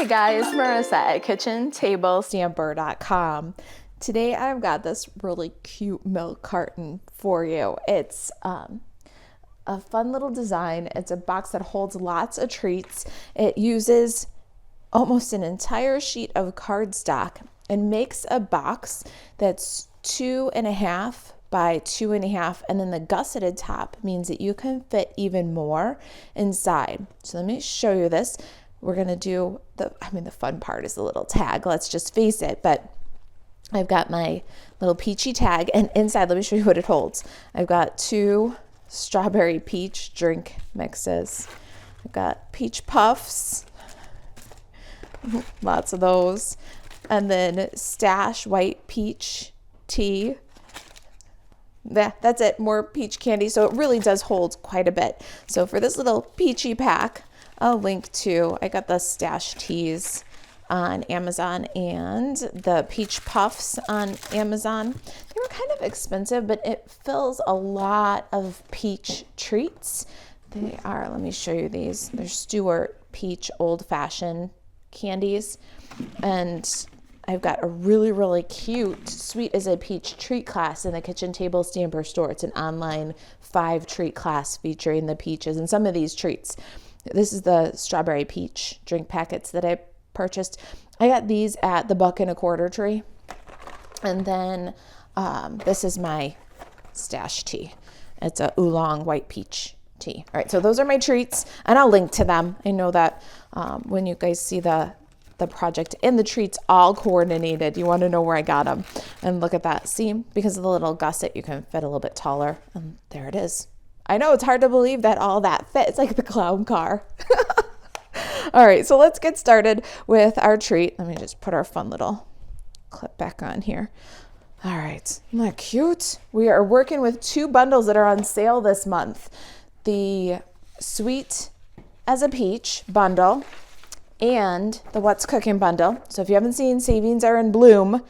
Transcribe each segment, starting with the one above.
Hi guys, Marissa at kitchentablestamper.com. Today I've got this really cute milk carton for you. It's a fun little design. It's a box that holds lots of treats. It uses almost an entire sheet of cardstock and makes a box that's 2.5 by 2.5, and then the gusseted top means that you can fit even more inside. So let me show you this. We're gonna do the fun part is the little tag, let's just face it, but I've got my little peachy tag, and inside, let me show you what it holds. I've got 2 strawberry peach drink mixes. I've got peach puffs, lots of those, and then stash white peach tea. That's it, more peach candy. So it really does hold quite a bit. So for this little peachy pack, I'll link to, I got the stash teas on Amazon and the peach puffs on Amazon. They were kind of expensive, but it fills a lot of peach treats. They are, let me show you these. They're Stewart peach old fashioned candies. And I've got a really, really cute Sweet as a Peach treat class in the Kitchen Table Stamper store. It's an online 5 treat class featuring the peaches and some of these treats. This is the strawberry peach drink packets that I purchased. I got these at the $1.25 tree. And then this is my stash tea. It's a oolong white peach tea. All right, so those are my treats, and I'll link to them. I know that when you guys see the project and the treats all coordinated, you want to know where I got them. And look at that. See, because of the little gusset, you can fit a little bit taller. And there it is. I know it's hard to believe that all that fit. It's like the clown car. All right, so let's get started with our treat. Let me just put our fun little clip back on here. All right, isn't that cute? We are working with 2 bundles that are on sale this month. The Sweet as a Peach bundle and the What's Cooking bundle. So if you haven't seen, savings are in bloom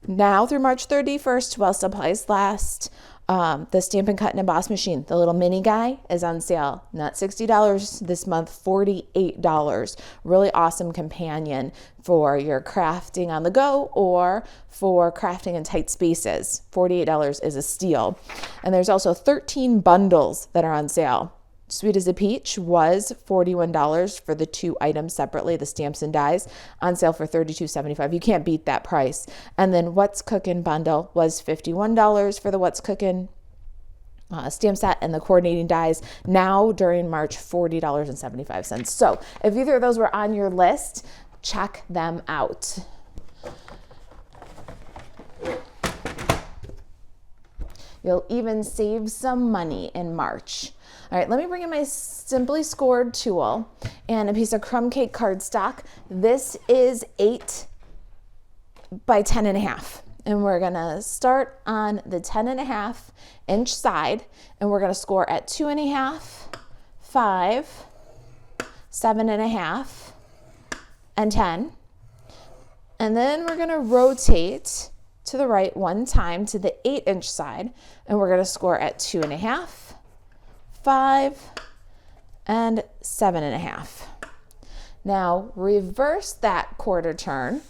now through March 31st while supplies last. The Stampin' Cut and Emboss machine, the little mini guy, is on sale. Not $60 this month, $48. Really awesome companion for your crafting on the go or for crafting in tight spaces. $48 is a steal. And there's also 13 bundles that are on sale. Sweet as a Peach was $41 for the 2 items separately, the stamps and dies, on sale for $32.75. You can't beat that price. And then What's Cooking bundle was $51 for the What's Cooking stamp set and the coordinating dies. Now during March, $40.75. So if either of those were on your list, check them out. You'll even save some money in March. All right, let me bring in my Simply Scored tool and a piece of crumb cake cardstock. This is 8 by 10.5. And we're gonna start on the 10.5 inch side, and we're gonna score at 2.5, 5, 7.5, and 10. And then we're gonna rotate to the right 1 time to the 8 inch side, and we're gonna score at 2.5, 5, and 7.5. Now reverse that quarter turn,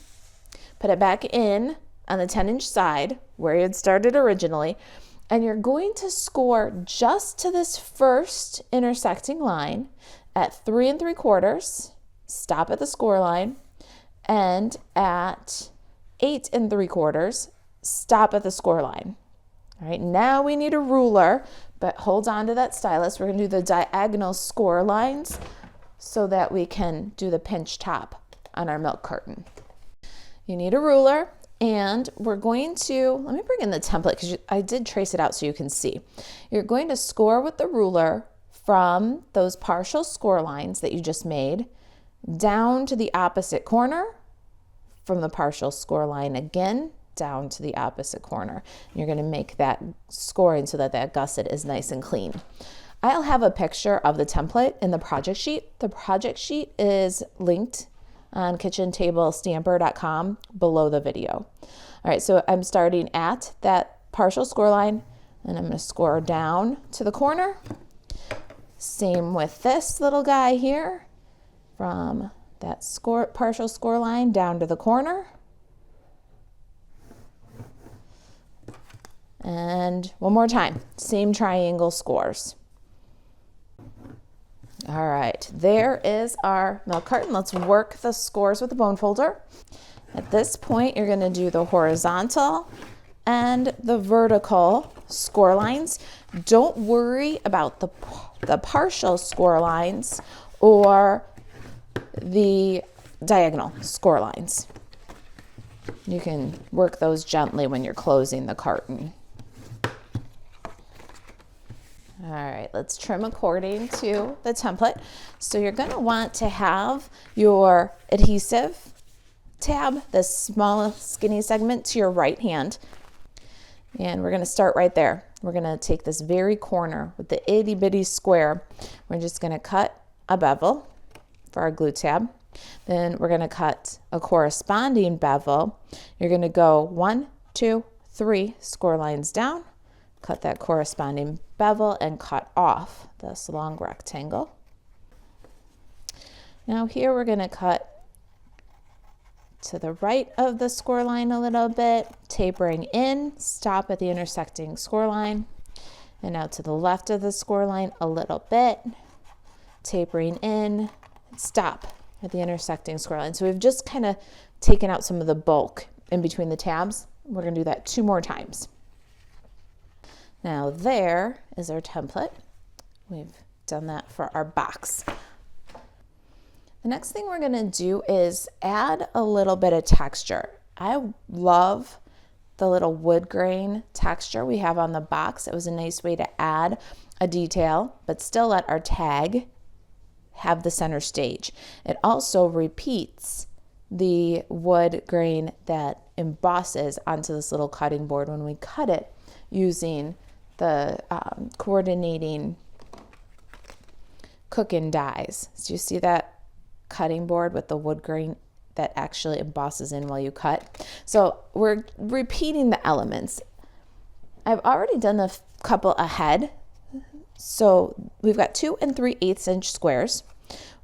put it back in on the 10 inch side where you had started originally, and you're going to score just to this first intersecting line at 3 3/4, stop at the score line, and at 8 3/4, stop at the score line. All right, now we need a ruler, but hold on to that stylus. We're gonna do the diagonal score lines so that we can do the pinch top on our milk carton. You need a ruler, and we're going to, let me bring in the template because I did trace it out so you can see. You're going to score with the ruler from those partial score lines that you just made down to the opposite corner, from the partial score line again, down to the opposite corner. And you're going to make that scoring so that that gusset is nice and clean. I'll have a picture of the template in the project sheet. The project sheet is linked on kitchentablestamper.com below the video. All right, so I'm starting at that partial score line, and I'm going to score down to the corner. Same with this little guy here from that partial score line down to the corner. And one more time, same triangle scores. All right, there is our milk carton. Let's work the scores with the bone folder. At this point, you're gonna do the horizontal and the vertical score lines. Don't worry about the partial score lines or the diagonal score lines. You can work those gently when you're closing the carton. All right, let's trim according to the template. So you're gonna want to have your adhesive tab, this small skinny segment, to your right hand. And we're gonna start right there. We're gonna take this very corner with the itty bitty square. We're just gonna cut a bevel for our glue tab. Then we're gonna cut a corresponding bevel. You're gonna go 1, 2, 3 score lines down, cut that corresponding bevel and cut off this long rectangle. Now here we're gonna cut to the right of the score line a little bit, tapering in, stop at the intersecting score line, and now to the left of the score line a little bit, tapering in, stop at the intersecting score line. So we've just kind of taken out some of the bulk in between the tabs. We're gonna do that 2 more times. Now there is our template. We've done that for our box. The next thing we're gonna do is add a little bit of texture. I love the little wood grain texture we have on the box. It was a nice way to add a detail, but still let our tag have the center stage. It also repeats the wood grain that embosses onto this little cutting board when we cut it using the coordinating cooking dies. So you see that cutting board with the wood grain that actually embosses in while you cut. So we're repeating the elements. I've already done a couple ahead. So we've got 2 3/8 inch squares.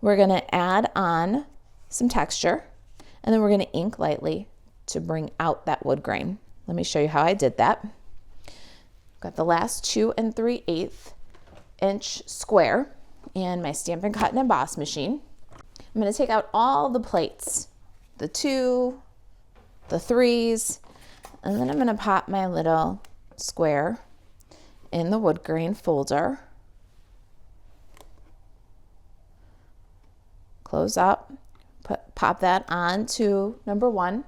We're gonna add on some texture, and then we're gonna ink lightly to bring out that wood grain. Let me show you how I did that. Got the last 2 3/8 inch square and my Stampin' Cut and Emboss machine. I'm gonna take out all the plates, the 2, the 3s, and then I'm gonna pop my little square in the wood grain folder. Close up, pop that on to number 1.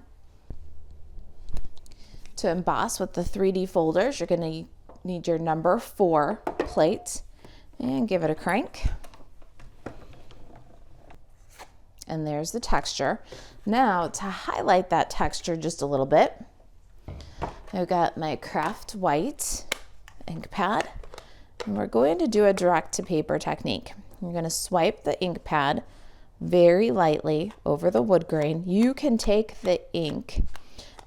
To emboss with the 3D folders, you're gonna need your number 4 plate and give it a crank. And there's the texture. Now to highlight that texture just a little bit, I've got my craft white ink pad, and we're going to do a direct to paper technique. You're going to swipe the ink pad very lightly over the wood grain. You can take the ink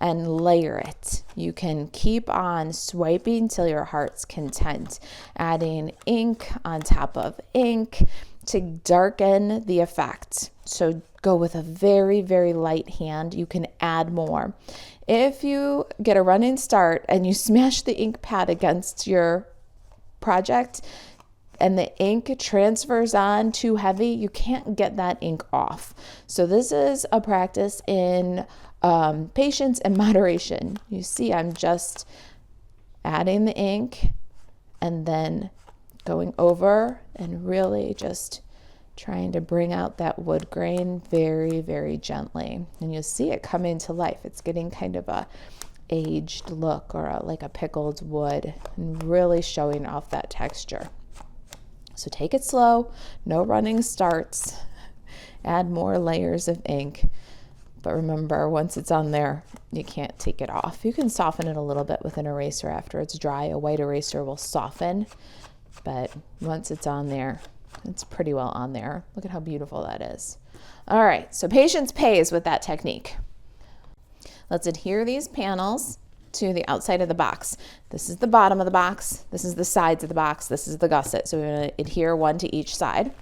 and layer it. You can keep on swiping till your heart's content, adding ink on top of ink to darken the effect. So go with a very, very light hand. You can add more. If you get a running start and you smash the ink pad against your project and the ink transfers on too heavy, you can't get that ink off. So this is a practice in patience and moderation. You see, I'm just adding the ink and then going over and really just trying to bring out that wood grain very, very gently. And you'll see it come into life. It's getting kind of a aged look, or like a pickled wood, and really showing off that texture. So take it slow, no running starts, add more layers of ink. But remember, once it's on there, you can't take it off. You can soften it a little bit with an eraser after it's dry. A white eraser will soften, but once it's on there, it's pretty well on there. Look at how beautiful that is. All right, so patience pays with that technique. Let's adhere these panels to the outside of the box. This is the bottom of the box. This is the sides of the box. This is the gusset. So we're going to adhere one to each side.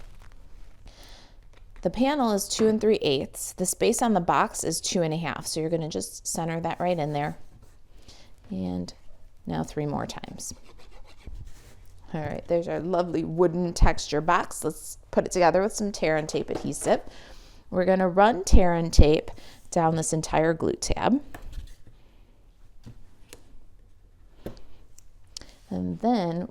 The panel is 2 3/8. The space on the box is 2 1/2. So you're going to just center that right in there. And now 3 more times. All right, there's our lovely wooden texture box. Let's put it together with some tear and tape adhesive. We're going to run tear and tape down this entire glue tab. And then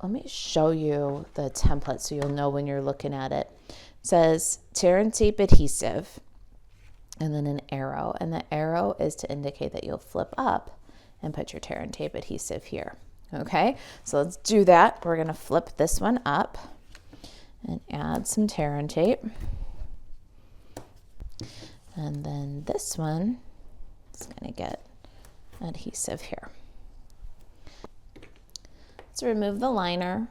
let me show you the template so you'll know when you're looking at it. It says tear and tape adhesive and then an arrow. And the arrow is to indicate that you'll flip up and put your tear and tape adhesive here. Okay, so let's do that. We're going to flip this one up and add some tear and tape. And then this one is going to get adhesive here. Let's remove the liner.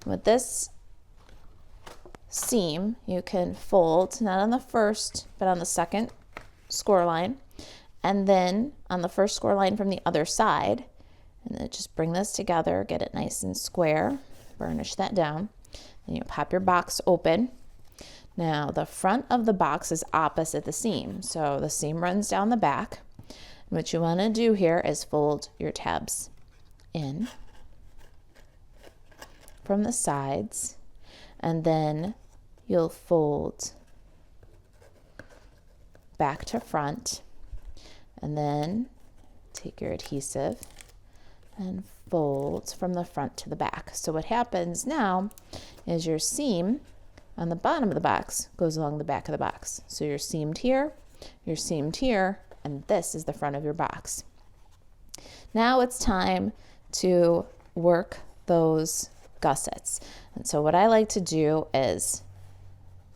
With this seam, you can fold, not on the first, but on the second score line, and then on the first score line from the other side, and then just bring this together, get it nice and square, burnish that down, then you pop your box open. Now the front of the box is opposite the seam, so the seam runs down the back. What you want to do here is fold your tabs in from the sides, and then you'll fold back to front, and then take your adhesive and fold from the front to the back. So what happens now is your seam on the bottom of the box goes along the back of the box. So you're seamed here, and this is the front of your box. Now it's time to work those gussets. And so what I like to do is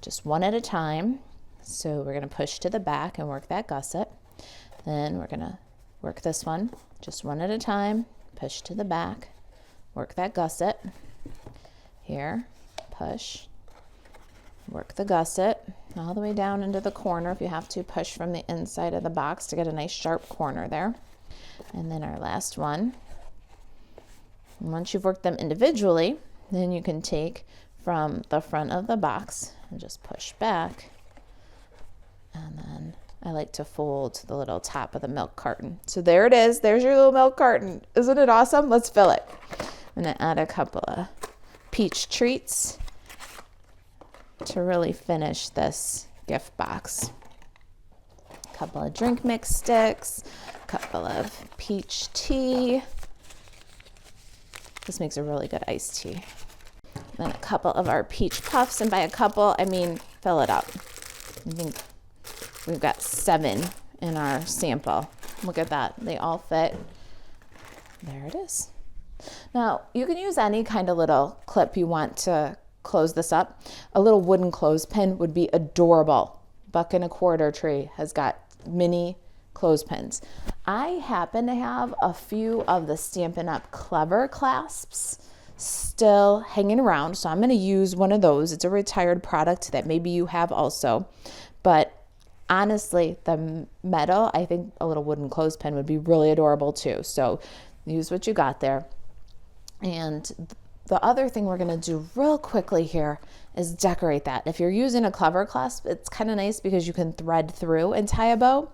just one at a time. So we're going to push to the back and work that gusset. Then we're going to work this one just one at a time, push to the back, work that gusset. Here, push, work the gusset all the way down into the corner. If you have to, push from the inside of the box to get a nice sharp corner there. And then our last one. And once you've worked them individually, then you can take from the front of the box and just push back. And then I like to fold the little top of the milk carton. So there it is. There's your little milk carton. Isn't it awesome? Let's fill it. I'm going to add a couple of peach treats to really finish this gift box. A couple of drink mix sticks, a couple of peach tea. This makes a really good iced tea. Then a couple of our peach puffs, and by a couple, I mean fill it up. I think we've got 7 in our sample. Look at that, they all fit. There it is. Now, you can use any kind of little clip you want to close this up. A little wooden clothespin would be adorable. $1.25 tree has got mini clothespins. I happen to have a few of the Stampin' Up! Clever clasps still hanging around, so I'm going to use one of those. It's a retired product that maybe you have also, but honestly, the metal, I think a little wooden clothespin would be really adorable too. So use what you got there. And the other thing we're going to do real quickly here is decorate that. If you're using a clever clasp, it's kind of nice because you can thread through and tie a bow.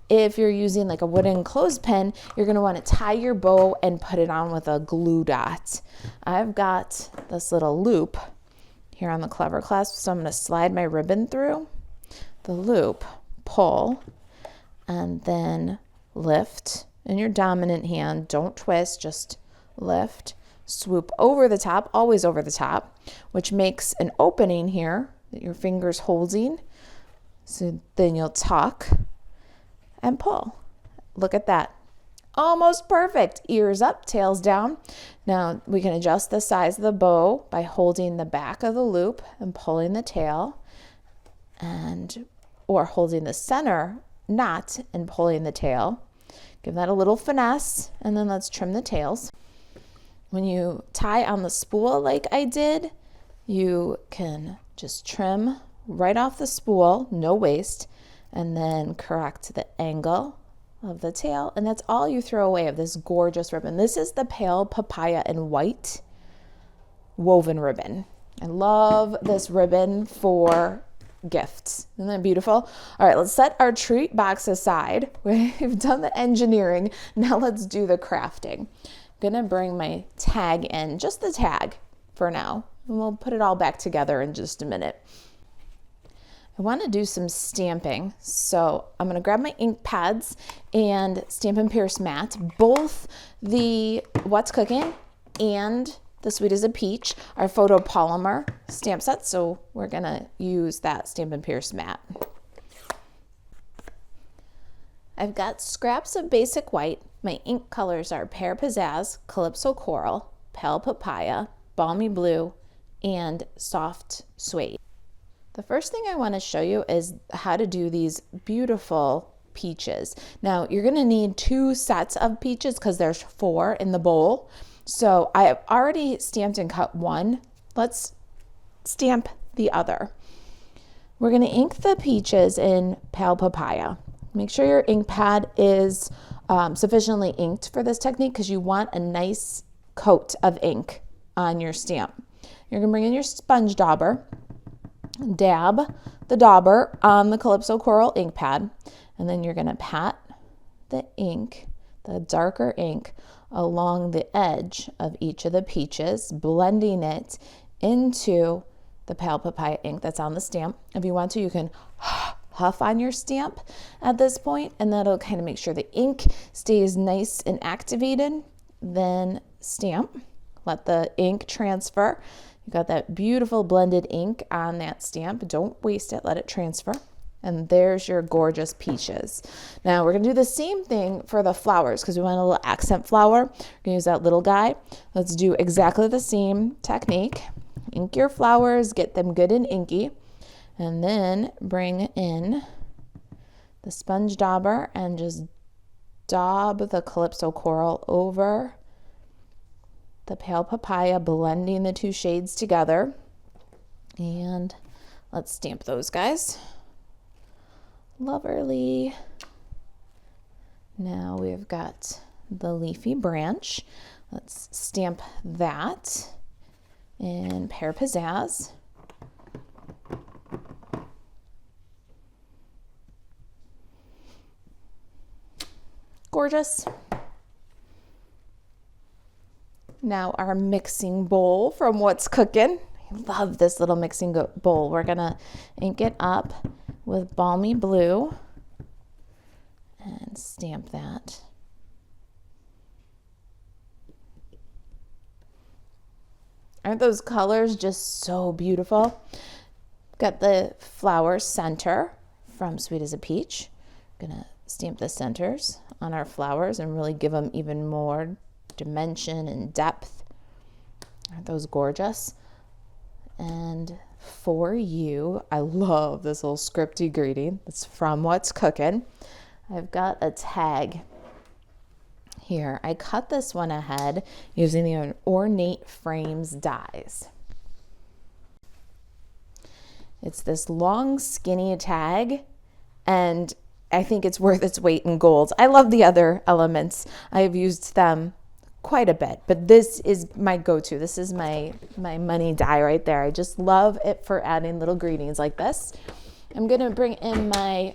If you're using like a wooden clothespin, you're going to want to tie your bow and put it on with a glue dot. I've got this little loop here on the clever clasp, so I'm going to slide my ribbon through the loop, pull, and then lift in your dominant hand. Don't twist, just lift, swoop over the top, always over the top, which makes an opening here that your finger's holding. So then you'll tuck and pull. Look at that. Almost perfect. Ears up, tails down. Now we can adjust the size of the bow by holding the back of the loop and pulling the tail, or holding the center knot and pulling the tail. Give that a little finesse, and then let's trim the tails. When you tie on the spool like I did, you can just trim right off the spool, no waste, and then correct the angle of the tail, and that's all you throw away of this gorgeous ribbon. This is the pale papaya in white. woven ribbon. I love this ribbon for gifts. Isn't that beautiful? All right, let's set our treat box aside. We've done the engineering. Now let's do the crafting. I'm gonna bring my tag in, just the tag for now, and we'll put it all back together in just a minute. I want to do some stamping, so I'm going to grab my ink pads and Stampin' Pierce mat. Both the What's Cooking and the Sweet as a Peach are photopolymer stamp sets, so we're going to use that Stampin' Pierce mat. I've got scraps of basic white. My ink colors are Pear Pizzazz, Calypso Coral, Pale Papaya, Balmy Blue, and Soft Suede. The first thing I want to show you is how to do these beautiful peaches. Now you're going to need 2 sets of peaches because there's 4 in the bowl. So I have already stamped and cut one. Let's stamp the other. We're going to ink the peaches in Pale Papaya. Make sure your ink pad is sufficiently inked for this technique because you want a nice coat of ink on your stamp. You're going to bring in your sponge dauber. Dab the dauber on the Calypso Coral ink pad, and then you're going to pat the ink, the darker ink, along the edge of each of the peaches, blending it into the Pale Papaya ink that's on the stamp. If you want to, you can huff on your stamp at this point, and that'll kind of make sure the ink stays nice and activated. Then stamp, let the ink transfer. You got that beautiful blended ink on that stamp. Don't waste it, let it transfer. And there's your gorgeous peaches. Now we're gonna do the same thing for the flowers because we want a little accent flower. We're gonna use that little guy. Let's do exactly the same technique. Ink your flowers, get them good and inky, and then bring in the sponge dauber and just daub the Calypso Coral over the Pale Papaya, blending the 2 shades together. And let's stamp those guys. Loverly. Now we've got the leafy branch. Let's stamp that in Pear Pizzazz. Gorgeous. Now our mixing bowl from What's Cooking. I love this little mixing bowl. We're gonna ink it up with Balmy Blue and stamp that. Aren't those colors just so beautiful? Got the flower center from Sweet as a Peach. Gonna stamp the centers on our flowers and really give them even more dimension and depth. Aren't those gorgeous? And for you, I love this little scripty greeting. It's from What's Cooking. I've got a tag here. I cut this one ahead using the Ornate Frames dies. It's this long, skinny tag, and I think it's worth its weight in gold. I love the other elements. I have used them quite a bit, but this is my go-to. This is my money die right there. I just love it for adding little greetings like this. I'm gonna bring in my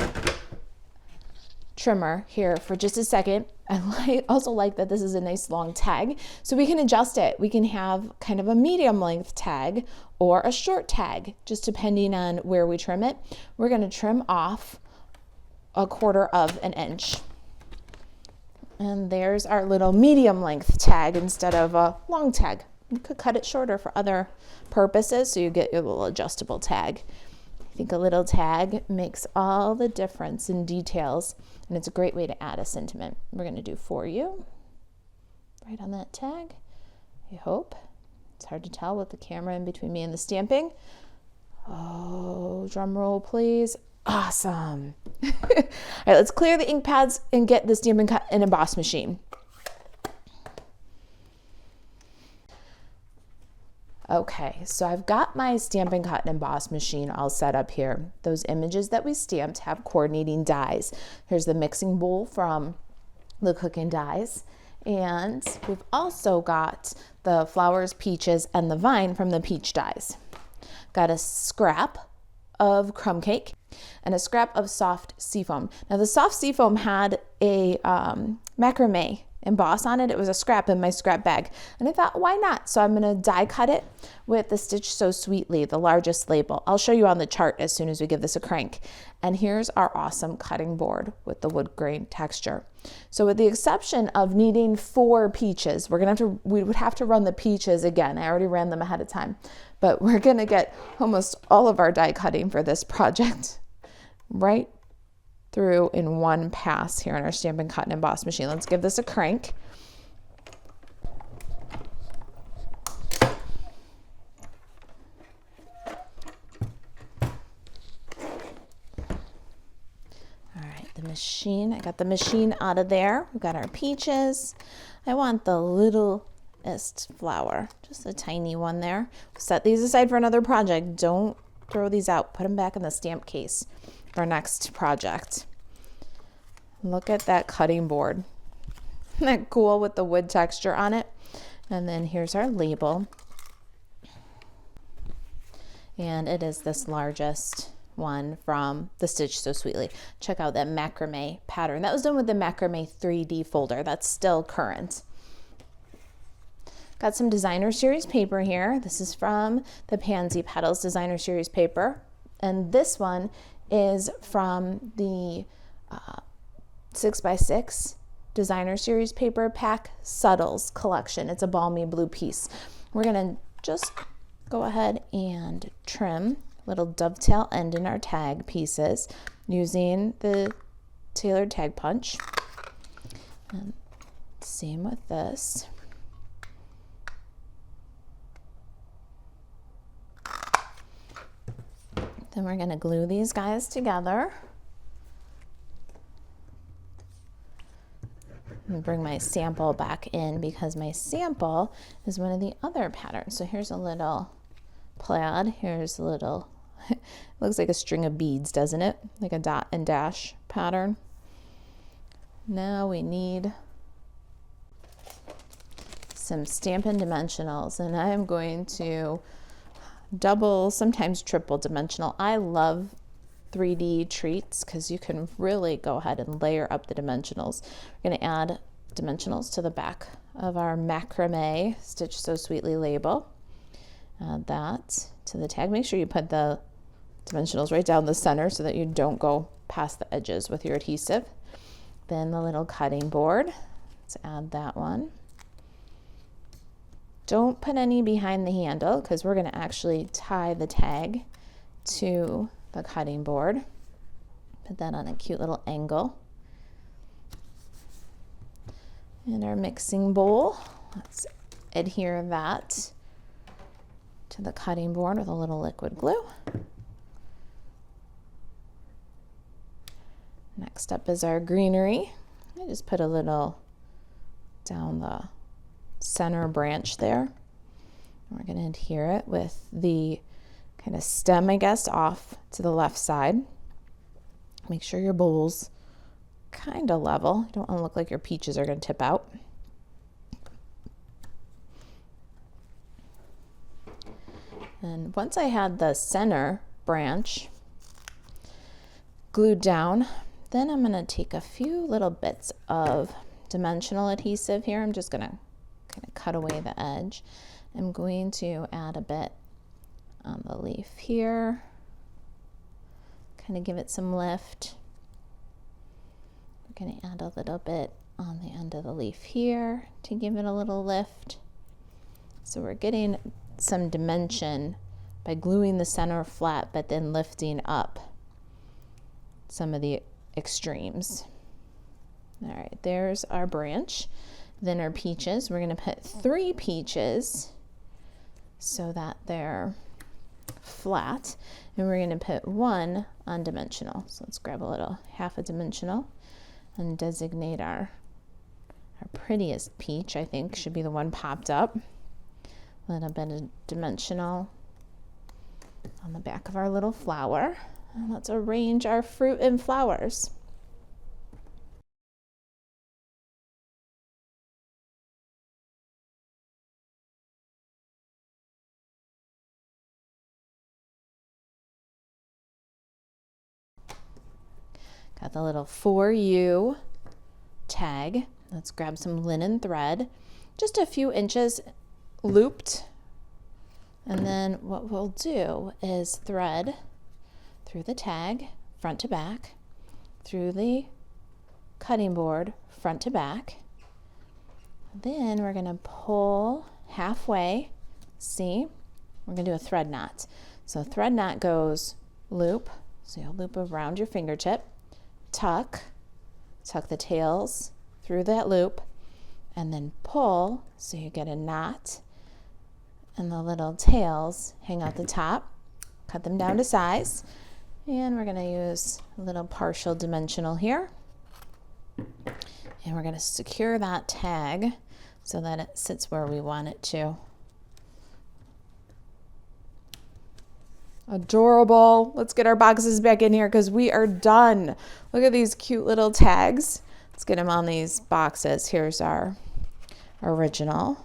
trimmer here for just a second. I also like that this is a nice long tag, so we can adjust it. We can have kind of a medium length tag or a short tag, just depending on where we trim it. We're gonna trim off 1/4 of an inch. And there's our little medium length tag instead of a long tag. You could cut it shorter for other purposes, so you get your little adjustable tag. I think a little tag makes all the difference in details, and it's a great way to add a sentiment. We're going to do for you right on that tag, I hope. It's hard to tell with the camera in between me and the stamping. Oh, drum roll, please. Awesome. All right, let's clear the ink pads and get the Stampin' Cut and Emboss machine. Okay, so I've got my Stampin' Cut and Emboss machine all set up here. Those images that we stamped have coordinating dies. Here's the mixing bowl from the Cooking Dies, And we've also got the flowers, peaches, and the vine from the peach dies. Got a scrap of crumb cake and a scrap of soft seafoam. Now the soft seafoam had a macrame emboss on it. It was a scrap in my scrap bag. And I thought, why not? So I'm gonna die cut it with the Stitch So Sweetly, the largest label. I'll show you on the chart as soon as we give this a crank. And here's our awesome cutting board with the wood grain texture. So with the exception of needing 4 peaches, we would have to run the peaches again. I already ran them ahead of time, but we're gonna get almost all of our die cutting for this project right through in one pass here on our Stampin' Cut and Emboss machine. Let's give this a crank. All right, the machine, I got the machine out of there. We've got our peaches. I want the littlest flower, just a tiny one there. Set these aside for another project. Don't throw these out. Put them back in the stamp case for our next project. Look at that cutting board. Isn't that cool with the wood texture on it? And then here's our label. And it is this largest one from the Stitch So Sweetly. Check out that macrame pattern. That was done with the macrame 3D folder. That's still current. Got some designer series paper here. This is from the Pansy Petals designer series paper. And this one is from the 6x6 designer series paper pack Subtles collection. It's a balmy blue piece. We're gonna just go ahead and trim little dovetail end in our tag pieces using the tailored tag punch. And same with this. Then we're gonna glue these guys together. And bring my sample back in because my sample is one of the other patterns. So here's a little plaid. Here's a little, it looks like a string of beads, doesn't it? Like a dot and dash pattern. Now we need some Stampin' Dimensionals, and I am going to double, sometimes triple dimensional. I love 3D treats because you can really go ahead and layer up the dimensionals. We're going to add dimensionals to the back of our macrame Stitch So Sweetly label. Add that to the tag. Make sure you put the dimensionals right down the center so that you don't go past the edges with your adhesive. Then the little cutting board. Let's add that one. Don't put any behind the handle because we're going to actually tie the tag to the cutting board. Put that on a cute little angle. And our mixing bowl, let's adhere that to the cutting board with a little liquid glue. Next up is our greenery. I just put a little down the center branch there. We're going to adhere it with the kind of stem, I guess, off to the left side. Make sure your bowl's kind of level. You don't want to look like your peaches are going to tip out. And once I had the center branch glued down, then I'm going to take a few little bits of dimensional adhesive here. I'm just going to kind of cut away the edge. I'm going to add a bit on the leaf here, kind of give it some lift. We're going to add a little bit on the end of the leaf here to give it a little lift. So we're getting some dimension by gluing the center flat, but then lifting up some of the extremes. All right, there's our branch. Then our peaches, we're going to put 3 peaches so that they're flat, and we're going to put 1 on dimensional. So let's grab a little half a dimensional and designate our prettiest peach. I think should be the one popped up. A little bit of dimensional on the back of our little flower. And let's arrange our fruit and flowers. Got the little for you tag. Let's grab some linen thread, just a few inches looped. And then what we'll do is thread through the tag, front to back, through the cutting board, front to back. Then we're gonna pull halfway. See, we're gonna do a thread knot. So thread knot goes loop, so you'll loop around your fingertip, tuck the tails through that loop, and then pull, so you get a knot, and the little tails hang out the top. Cut them down to size, and we're gonna use a little partial dimensional here, and we're gonna secure that tag so that it sits where we want it to. Adorable. Let's get our boxes back in here because we are done. Look at these cute little tags. Let's get them on these boxes. Here's our original.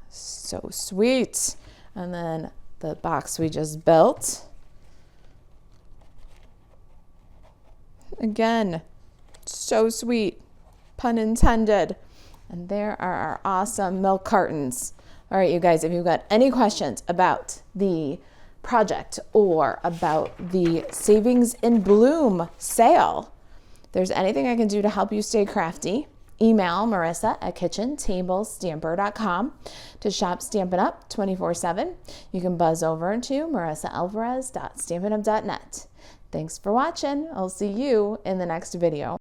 So sweet. And then the box we just built. Again, so sweet. Pun intended. And there are our awesome milk cartons. All right, you guys, if you've got any questions about the project or about the Savings in Bloom sale, if there's anything I can do to help you stay crafty, email Marisa at kitchentablestamper.com to shop Stampin' Up 24/7. You can buzz over to marisaalvarez.stampinup.net. Thanks for watching. I'll see you in the next video.